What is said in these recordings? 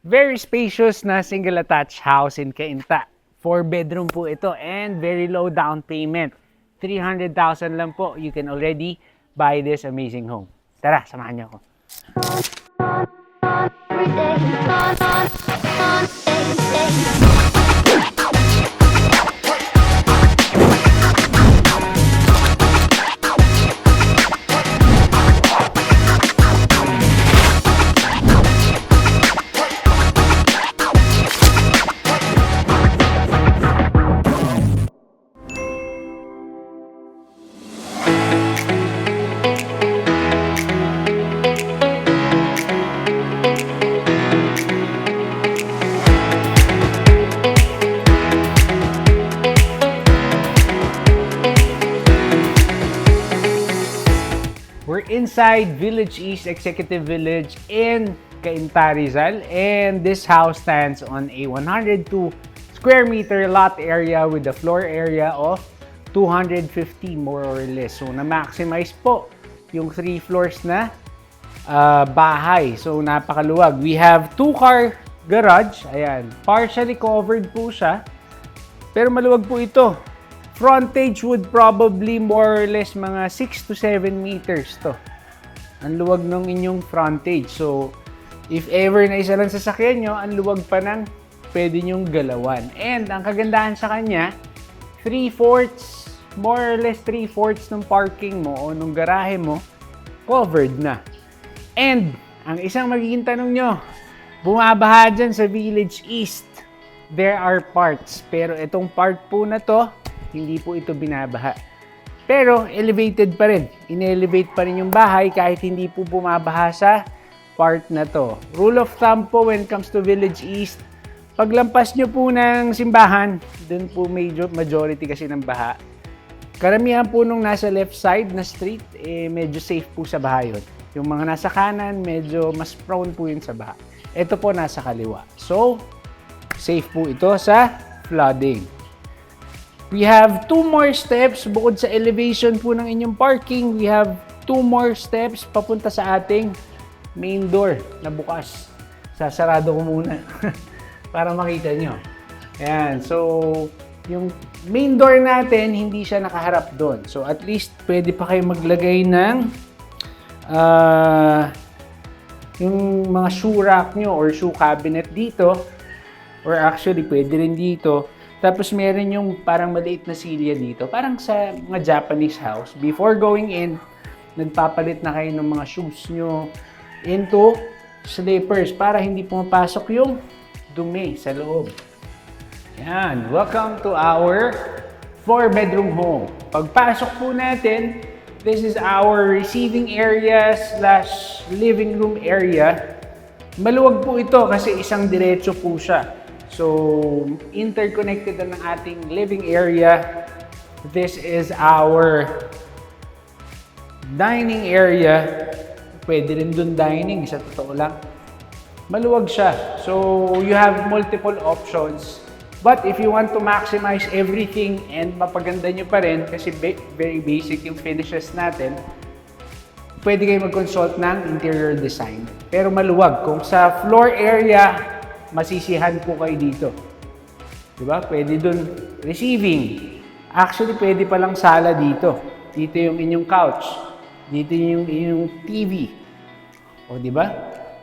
Very spacious na single attached house in Cainta. 4-bedroom po ito and very low down payment. 300,000 lang po. You can already buy this amazing home. Tara, samahan niyo ako. We're inside Village East Executive Village in Cainta, Rizal, and this house stands on a 102 square meter lot area with a floor area of 250 more or less. So na-maximize po yung 3 floors na bahay. So napakaluwag. We have 2-car garage. Ayan, partially covered po siya. Pero maluwag po ito. Frontage would probably more or less mga 6 to 7 meters to. Ang luwag ng inyong frontage. So, if ever na isa lang sasakyan nyo, ang luwag pa ng pwede nyong galawan. And ang kagandahan sa kanya, 3/4, more or less 3/4 ng parking mo o ng garahe mo, covered na. And, ang isang magiging tanong nyo, bumabaha dyan sa Village East. There are parts. Pero itong part po na to, hindi po ito binabaha. Pero elevated pa rin. In-elevate pa rin yung bahay kahit hindi po bumabaha sa part na to. Rule of thumb po when it comes to Village East, paglampas nyo po ng simbahan, dun po majority kasi ng baha. Karamihan po nung nasa left side na street, medyo safe po sa baha yun. Yung mga nasa kanan, medyo mas prone po yun sa baha. Ito po nasa kaliwa. So, safe po ito sa flooding. We have 2 more steps bukod sa elevation po ng inyong parking. We have 2 more steps papunta sa ating main door na bukas. Sasarado ko muna para makita nyo. Ayan. So, yung main door natin, hindi siya nakaharap doon. So, at least pwede pa kayo maglagay ng yung mga shoe rack nyo or shoe cabinet dito. Or actually, pwede rin dito. Tapos meron yung parang maliit na silya dito. Parang sa mga Japanese house. Before going in, nagpapalit na kayo ng mga shoes nyo into slippers para hindi pumapasok yung dumi sa loob. Yan. Welcome to our 4-bedroom home. Pagpasok po natin, this is our receiving area slash living room area. Maluwag po ito kasi isang diretso po siya. So, interconnected na ng ating living area. This is our dining area. Pwede rin dun dining, sa totoo lang. Maluwag siya. So, you have multiple options. But if you want to maximize everything and mapaganda nyo pa rin, kasi very basic yung finishes natin, pwede kayo mag-consult ng interior design. Pero maluwag. Kung sa floor area, masisihan po kayo dito. Diba? Pwede dun receiving. Actually, pwede palang sala dito. Dito yung inyong couch. Dito yung inyong TV. O, diba?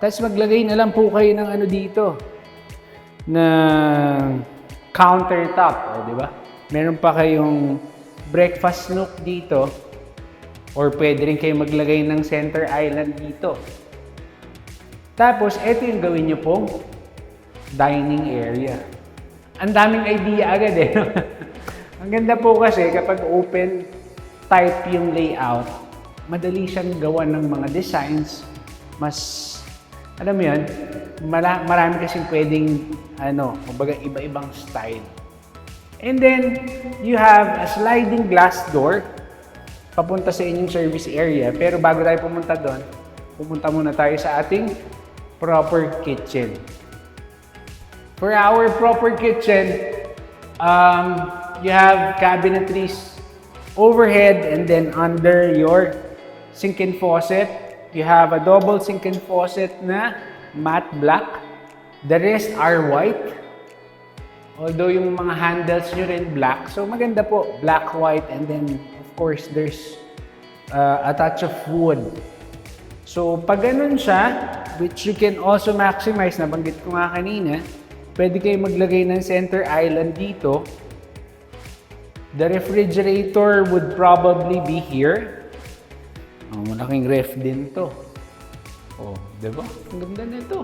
Tapos maglagay na lang po kayo ng ano dito. Na countertop. O, diba? Meron pa kayong breakfast nook dito. Or pwede rin kayo maglagay ng center island dito. Tapos, ito yung gawin nyo pong dining area. Ang daming idea agad eh. Ang ganda po kasi kapag open type yung layout, madali siyang gawa ng mga designs. Mas, alam mo yun, marami kasing pwedeng, kumbaga iba-ibang style. And then, you have a sliding glass door papunta sa inyong service area. Pero bago tayo pumunta doon, pumunta muna tayo sa ating proper kitchen. For our proper kitchen, you have cabinetries overhead and then under your sink and faucet. You have a double sink and faucet na matte black. The rest are white. Although yung mga handles nyo rin black. So maganda po, black, white, and then of course there's a touch of wood. So pag ganun siya, which you can also maximize, nabanggit ko nga kanina, pwede kayo maglagay ng center island dito. The refrigerator would probably be here. Oh, malaking ref din to. Oh, diba? Ang ganda nito.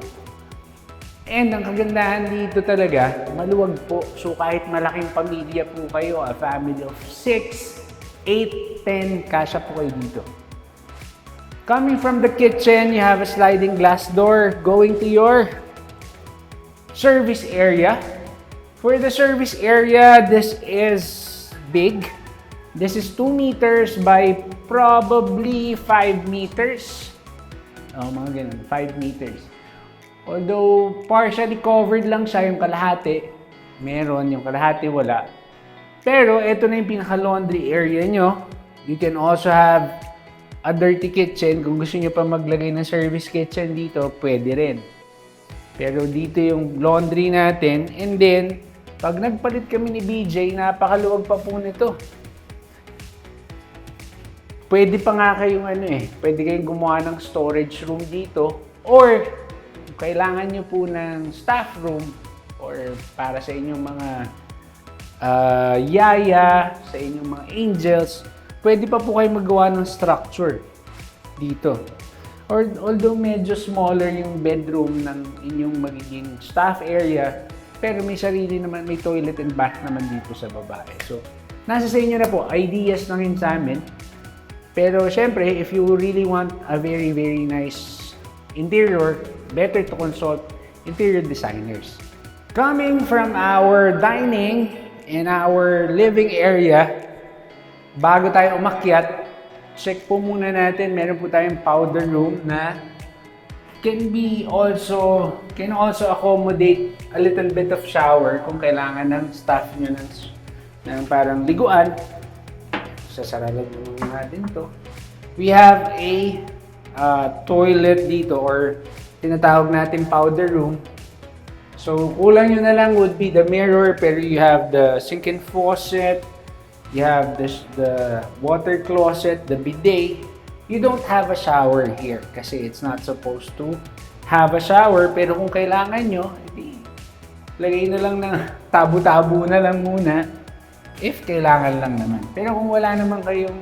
And ang kagandahan dito talaga, maluwag po. So kahit malaking pamilya po kayo, a family of 6, 8, 10, kasya po kayo dito. Coming from the kitchen, you have a sliding glass door going to your service area. For the service area, this is big. This is 2 meters by probably 5 meters. Oh, mga ganun, 5 meters. Although partially covered lang siya, yung kalahati meron, yung kalahati wala. Pero ito na yung pinaka-laundry area nyo. You can also have a dirty kitchen. Kung gusto nyo pa maglagay ng service kitchen dito, pwede rin. Pero dito yung laundry natin. And then, pag nagpalit kami ni BJ, napakaluwag pa po nito. Pwede pa nga kayong pwede kayong gumawa ng storage room dito. Or, kailangan nyo po ng staff room or para sa inyong mga yaya, sa inyong mga angels, pwede pa po kayo magawa ng structure dito. Or, although medyo smaller yung bedroom ng inyong magiging staff area, pero may sarili naman, may toilet and bath naman dito sa babae. So, nasa sa inyo na po, ideas lang yun sa amin. Pero syempre, if you really want a very, very nice interior, better to consult interior designers. Coming from our dining and our living area, bago tayo umakyat, check po muna natin, meron po tayong powder room na can also accommodate a little bit of shower kung kailangan ng staff nyo ng parang liguan. Sasara lang natin to. We have a toilet dito or tinatawag natin powder room. So kulang nyo na lang would be the mirror, pero you have the sink and faucet, you have the water closet, the bidet. You don't have a shower here kasi it's not supposed to have a shower, pero kung kailangan nyo, lagay na lang ng tabo-tabo na lang muna if kailangan lang naman. Pero kung wala naman kayong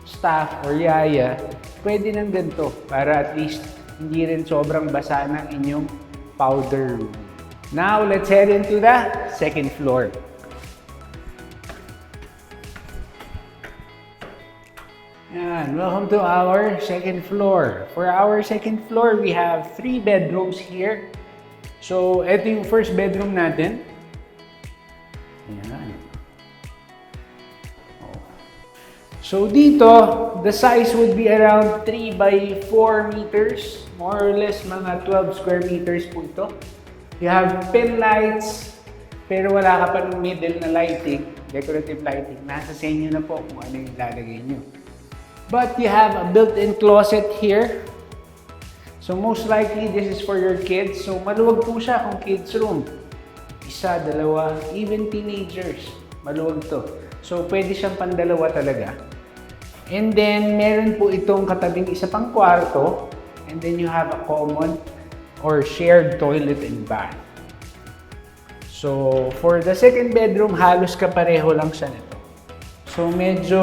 staff or yaya, pwede nang ganito para at least hindi rin sobrang basa ng inyong powder room. Now, let's head into the second floor. Yan, welcome to our second floor. For our second floor, we have 3 bedrooms here. So, ito yung first bedroom natin. Yan. So dito, the size would be around 3 by 4 meters. More or less, mga 12 square meters po ito. You have pin lights, pero wala ka pa ng middle na lighting, decorative lighting. Nasa sa inyo na po kung ano yung lalagay nyo. But you have a built-in closet here. So most likely, this is for your kids. So maluwag po siya kung kids room. 1, 2, even teenagers. Maluwag to. So pwede siyang pandalawa talaga. And then, meron po itong katabing isa pang kwarto. And then you have a common or shared toilet and bath. So, for the second bedroom, halos kapareho lang siya nito. So, medyo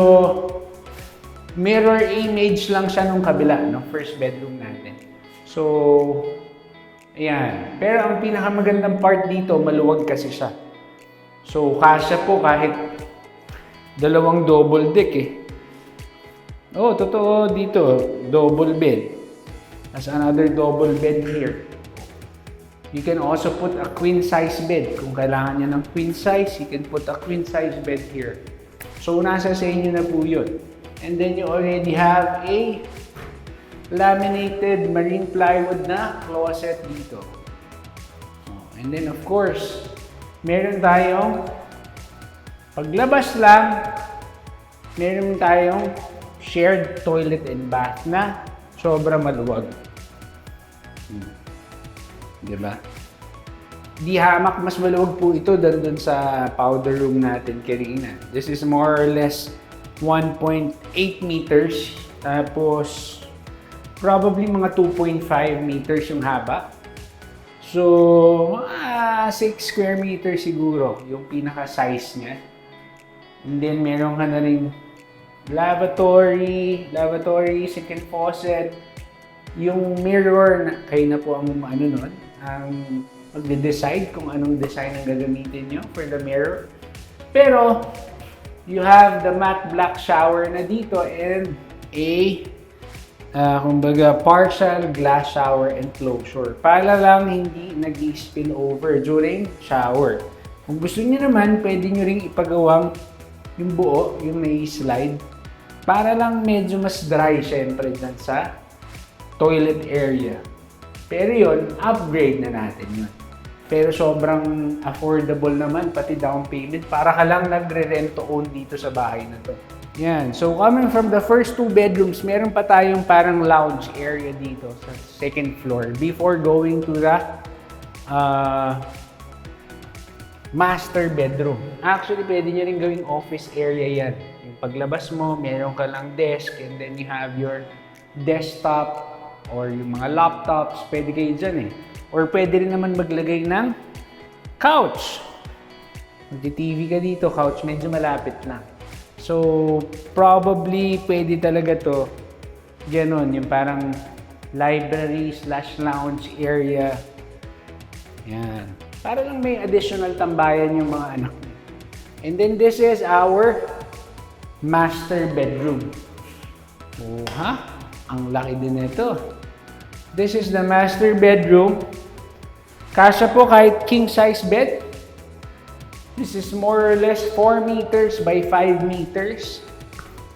mirror image lang siya nung kabila, no? First bedroom natin. So, ayan. Pero ang pinakamagandang part dito, maluwag kasi siya. So, kasya po kahit 2 double deck eh. Oh, totoo dito, double bed. There's another double bed here. You can also put a queen size bed. Kung kailangan niya ng queen size, you can put a queen size bed here. So, nasa sa inyo na po yun. And then you already have a laminated marine plywood na closet dito. And then of course, meron tayong paglabas lang, meron tayong shared toilet and bath na sobra maluwag. Diba? Di hamak, mas maluwag po ito dun sa powder room natin kanina. This is more or less 1.8 meters. Tapos, probably mga 2.5 meters yung haba. So, mga 6 square meters siguro yung pinaka-size niya. And then, meron ka na rin lavatory, second faucet. Yung mirror, kayo na po ang nun, ang magde-decide kung anong design ang gagamitin nyo for the mirror. Pero, you have the matte black shower na dito and a kumbaga partial glass shower enclosure para lang hindi nag-spill over during shower. Kung gusto niyo naman, pwede nyo ring ipagawang yung buo, yung may slide para lang medyo mas dry syempre dyan sa toilet area. Pero yun, upgrade na natin yun. Pero sobrang affordable naman, pati down payment, para ka lang nagre-rent to own dito sa bahay na to. Yan. So, coming from the first 2 bedrooms, meron pa tayong parang lounge area dito sa second floor before going to the master bedroom. Actually, pwede nyo rin gawing office area yan. Yung paglabas mo, meron ka lang desk and then you have your desktop or yung mga laptops, pwede kayo dyan eh. Or pwede rin naman maglagay ng couch. Mag-TV ka dito, couch medyo malapit lang. So, probably pwede talaga to. Ganon, yung parang library/lounge area. Yan. Para lang may additional tambayan yung mga anak mo. And then this is our master bedroom. Oh, ha? Ang laki din nito. This is the master bedroom. Kasya po kahit king size bed. This is more or less 4 meters by 5 meters.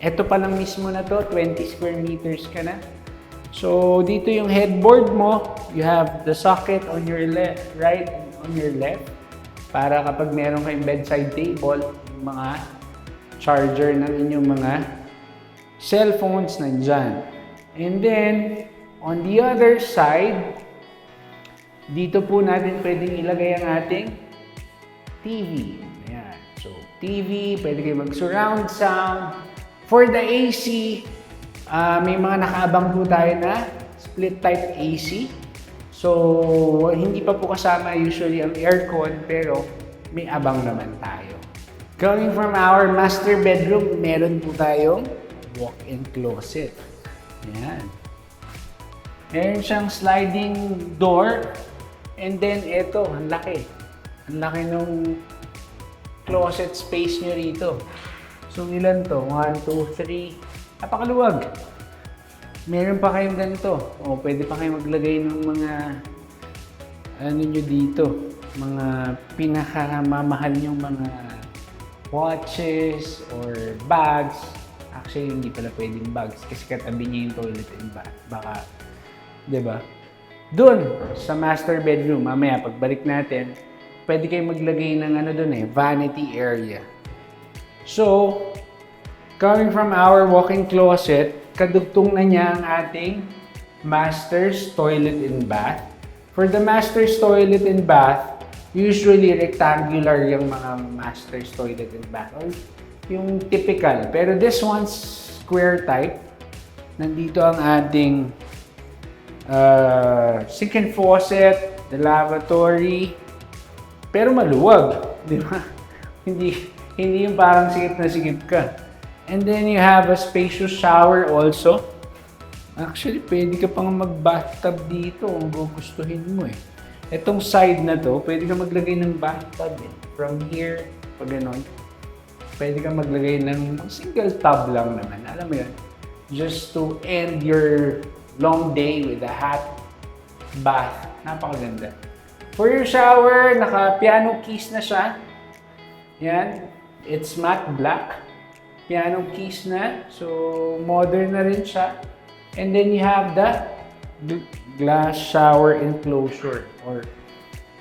Ito pa lang mismo na to, 20 square meters ka na. So, dito yung headboard mo. You have the socket on your left, right and on your left. Para kapag meron kayong bedside table, yung mga charger na rin yung mga cellphones nandyan. And then, on the other side, dito po natin pwedeng ilagay ang ating TV. Ayan. So, TV, pwede kayo mag-surround sound. For the AC, may mga nakaabang po tayo na split type AC. So, hindi pa po kasama usually ang aircon, pero may abang naman tayo. Coming from our master bedroom, meron po tayong walk-in closet. Ayan. Meron siyang sliding door. And then, ito, ang laki. Ang laki nung closet space nyo rito. So, ilan to? 1, 2, 3. Napakaluwag. Meron pa kayong ganito. O, pwede pa kayong maglagay ng mga ano nyo dito. Mga pinakamamahal yung mga watches or bags. Actually, hindi pala pwedeng bags kasi katabi niya yung toilet and bath. Baka, di ba? Doon, sa master bedroom, mamaya pagbalik natin, pwede kayo maglagay ng ano doon vanity area. So, coming from our walk-in closet, kadugtong na niya ang ating master's toilet and bath. For the master's toilet and bath, usually rectangular yung mga master's toilet and bath. Or yung typical. Pero this one's square type. Nandito ang ating second faucet, the lavatory, pero maluwag, di ba? hindi yung parang sikip na sikip ka. And then you have a spacious shower also. Actually, pwede ka pang mag-bathtub dito kung gugustuhin mo eh. Itong side na to, pwede ka maglagay ng bathtub eh. From here, pag ganon, pwede ka maglagay ng single tub lang naman. Alam mo yun? Just to end your long day with a hot bath. Napakaganda. For your shower, naka-piano keys na siya. Yan. It's matte black. Piano keys na. So, modern na rin siya. And then you have the glass shower enclosure or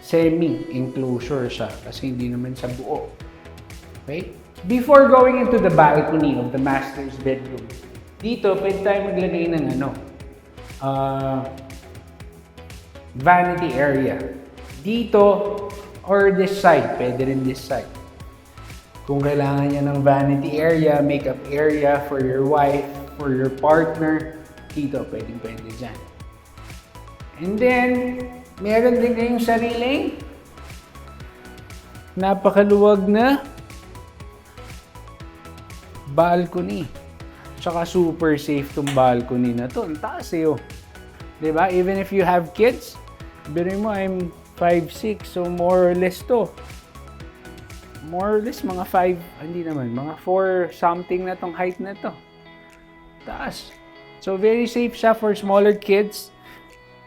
semi-enclosure siya kasi hindi naman sa buo. Okay? Before going into the balcony of the master's bedroom, dito pwede tayo maglagay ng vanity area. dito or this side. Pwede rin this side. Kung kailangan niya ng vanity area, makeup area for your wife, for your partner, dito, pwede dyan. And then, meron din kayong sariling napakaluwag na balcony. Tsaka super safe tong balcony na to. Ang taas eh, oh. Diba? Even if you have kids, biruin mo, I'm 5'6", so more or less to. More or less, mga 5, hindi naman, mga 4 something na tong height na to. Taas. So, very safe siya for smaller kids.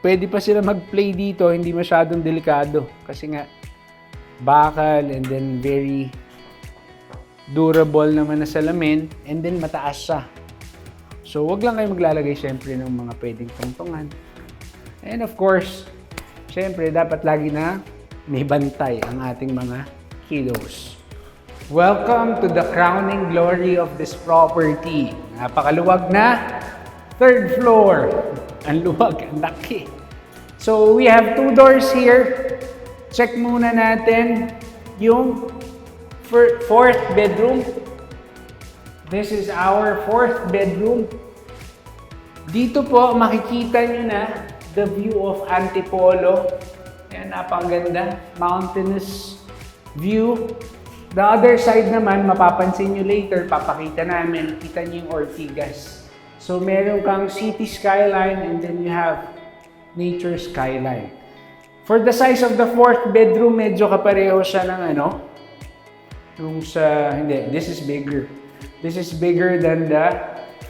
Pwede pa sila mag-play dito, hindi masyadong delikado. Kasi nga, bakal and then very durable naman na salamin and then mataas siya. So, wag lang kayo maglalagay syempre ng mga pwedeng tungtungan. And of course, syempre, dapat lagi na may bantay ang ating mga kiddos. Welcome to the crowning glory of this property. Napakaluwag na 3rd floor. Ang luwag, ang laki. So, we have 2 doors here. Check muna natin yung 4th bedroom. This is our 4th bedroom. Dito po, makikita nyo na the view of Antipolo. Ayan, napakaganda. Mountainous view. The other side naman, mapapansin nyo later, papakita namin, kita nyo yung Ortigas. So, meron kang city skyline and then you have nature skyline. For the size of the 4th bedroom, medyo kapareho siya ng yung sa, hindi, this is bigger. This is bigger than the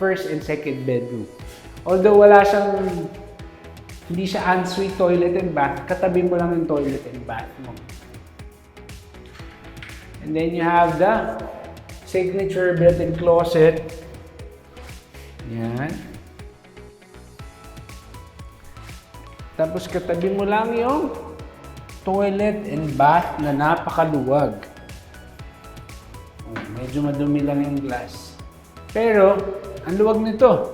1st and 2nd bedroom. Although wala siyang, hindi siya ensuite toilet and bath, katabi mo lang yung toilet and bath mo. And then you have the signature built-in closet. Yan. Tapos katabi mo lang yung toilet and bath na napakaluwag. Medyo madumi lang yung glass. Pero, ang luwag nito.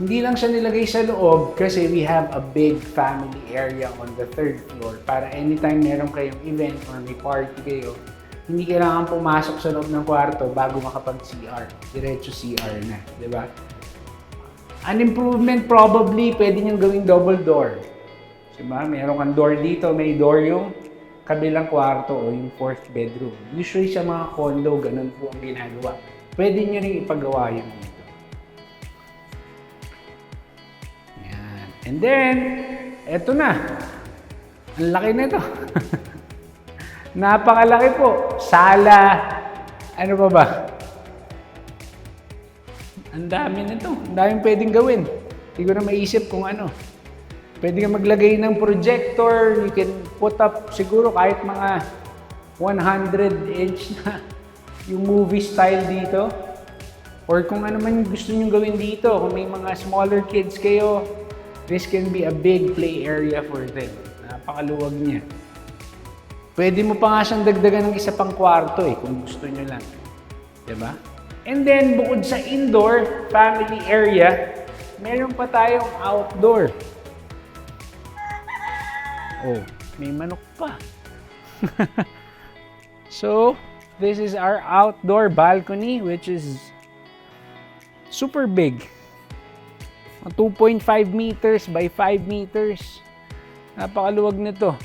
Hindi lang siya nilagay sa loob kasi we have a big family area on the 3rd floor para anytime meron kayong event or may party kayo, hindi kailangan pumasok sa loob ng kwarto bago makapag-CR. Diretso CR na, di ba? An improvement probably, pwede niyong gawing double door. Diba? Meron kang door dito, may door yung kabilang kwarto o yung 4th bedroom. Usually sa mga condo, ganun po ang ginagawa. Pwede niyo rin ipagawa yun dito. Yan. And then, eto na. Ang laki na ito. Napakalaki po. Sala. Ano pa ba? Ang dami nito. Ang daming pwedeng gawin. Hindi ko na maisip kung ano. Pwede ka maglagay ng projector. You can put up siguro kahit mga 100-inch na yung movie style dito. Or kung ano man gusto nyo gawin dito. Kung may mga smaller kids kayo, this can be a big play area for them. Napakaluwag niya. Pwede mo pa nga siyang dagdagan ng isa pang kwarto kung gusto nyo lang. Diba? And then, bukod sa indoor family area, meron pa tayong outdoor. Oh, may manok pa. So, this is our outdoor balcony, which is super big. 2.5 meters by 5 meters. Napakaluwag nito.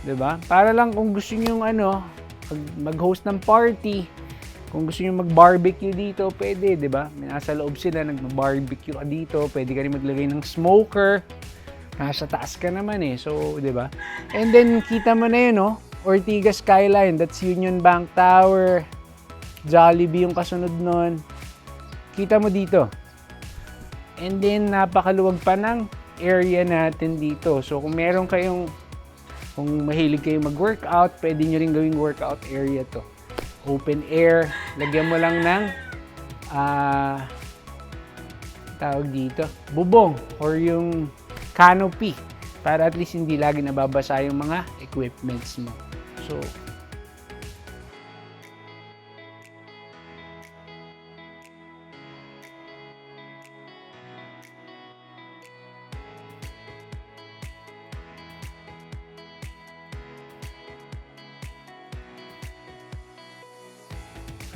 Diba? Para lang kung gusto nyo mag-host ng party, kung gusto nyo mag-barbecue dito, pwede, diba? Nasa loob sila, nag-barbecue ka dito, pwede ka rin maglagay ng smoker. Nasa taas ka naman so, diba? And then, kita mo na yun, Ortigas skyline, that's Union Bank Tower, Jollibee yung kasunod nun. Kita mo dito. And then, napakaluwag pa ng area natin dito. So, kung mahilig kayo mag-workout, pwede nyo rin gawing workout area to. Open air. Lagyan mo lang ng tawag dito, bubong or yung canopy para at least hindi lagi nababasa yung mga equipments mo. So,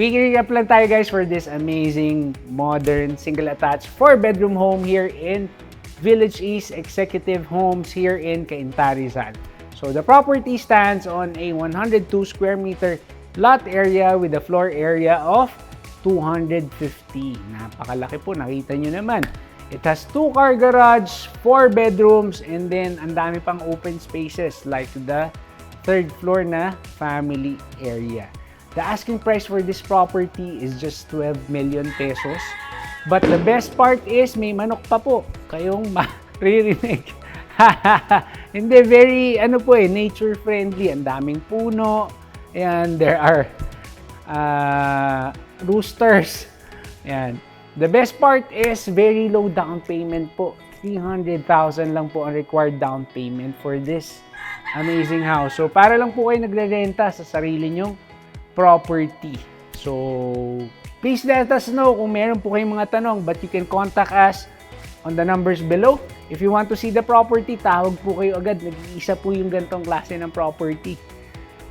Picking up lang tayo guys for this amazing, modern, single-attached 4-bedroom home here in Village East Executive Homes here in Cainta, Rizal. So the property stands on a 102 square meter lot area with a floor area of 250. Napakalaki po, nakita nyo naman. It has 2-car garage, 4 bedrooms, and then ang dami pang open spaces like the 3rd floor na family area. The asking price for this property is just 12 million pesos. But the best part is may manok pa po kayong maririnig. Hindi, very nature friendly. Ang daming puno. And there are roosters. Ayan. The best part is very low down payment po. 300,000 lang po ang required down payment for this amazing house. So, para lang po kayo nagre-renta sa sarili nyong property. So, please let us know kung meron po kayong mga tanong, but you can contact us on the numbers below. If you want to see the property, tawag po kayo agad. Nag-iisa po yung gantong klase ng property.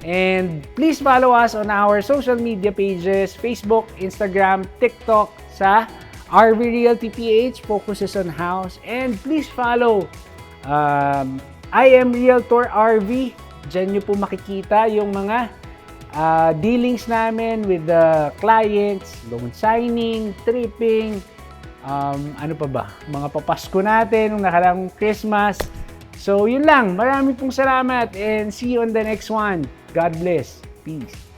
And please follow us on our social media pages, Facebook, Instagram, TikTok, sa RV Realty PH, focuses on house. And please follow I Am Realtor RV. Diyan nyo po makikita yung mga dealings namin with the clients, loan signing, tripping, ano pa ba? Mga papasko natin nung nakaraang Christmas. So, yun lang. Marami pong salamat and see you on the next one. God bless. Peace.